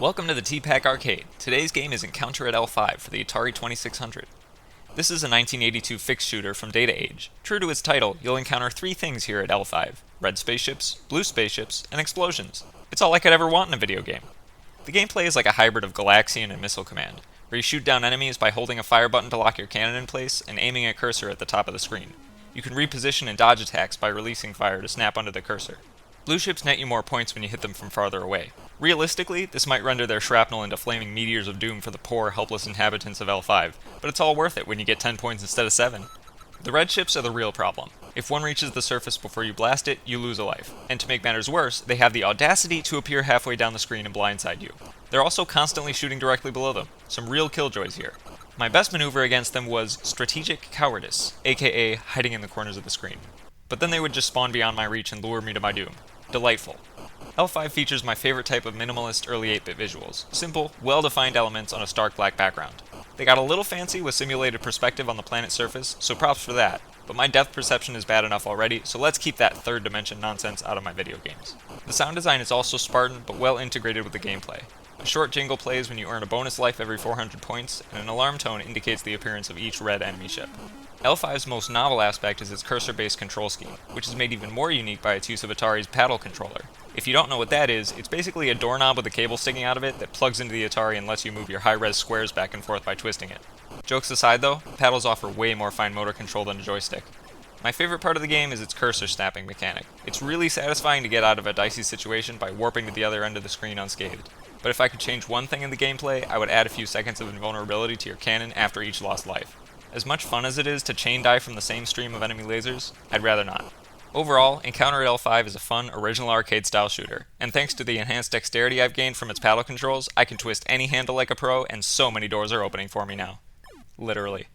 Welcome to the T-Pac Arcade. Today's game is Encounter at L-5 for the Atari 2600. This is a 1982 fixed shooter from Data Age. True to its title, you'll encounter three things here at L5: red spaceships, blue spaceships, and explosions. It's all I could ever want in a video game. The gameplay is like a hybrid of Galaxian and Missile Command, where you shoot down enemies by holding a fire button to lock your cannon in place and aiming a cursor at the top of the screen. You can reposition and dodge attacks by releasing fire to snap under the cursor. Blue ships net you more points when you hit them from farther away. Realistically, this might render their shrapnel into flaming meteors of doom for the poor, helpless inhabitants of L5, but it's all worth it when you get 10 points instead of 7. The red ships are the real problem. If one reaches the surface before you blast it, you lose a life. And to make matters worse, they have the audacity to appear halfway down the screen and blindside you. They're also constantly shooting directly below them. Some real killjoys here. My best maneuver against them was strategic cowardice, aka hiding in the corners of the screen. But then they would just spawn beyond my reach and lure me to my doom. Delightful. L5 features my favorite type of minimalist early 8-bit visuals. Simple, well-defined elements on a stark black background. They got a little fancy with simulated perspective on the planet's surface, so props for that, but my depth perception is bad enough already, so let's keep that third dimension nonsense out of my video games. The sound design is also Spartan, but well integrated with the gameplay. A short jingle plays when you earn a bonus life every 400 points, and an alarm tone indicates the appearance of each red enemy ship. L5's most novel aspect is its cursor-based control scheme, which is made even more unique by its use of Atari's paddle controller. If you don't know what that is, it's basically a doorknob with a cable sticking out of it that plugs into the Atari and lets you move your high-res squares back and forth by twisting it. Jokes aside though, paddles offer way more fine motor control than a joystick. My favorite part of the game is its cursor snapping mechanic. It's really satisfying to get out of a dicey situation by warping to the other end of the screen unscathed. But if I could change one thing in the gameplay, I would add a few seconds of invulnerability to your cannon after each lost life. As much fun as it is to chain die from the same stream of enemy lasers, I'd rather not. Overall, Encounter at L5 is a fun, original arcade-style shooter, and thanks to the enhanced dexterity I've gained from its paddle controls, I can twist any handle like a pro, and so many doors are opening for me now. Literally.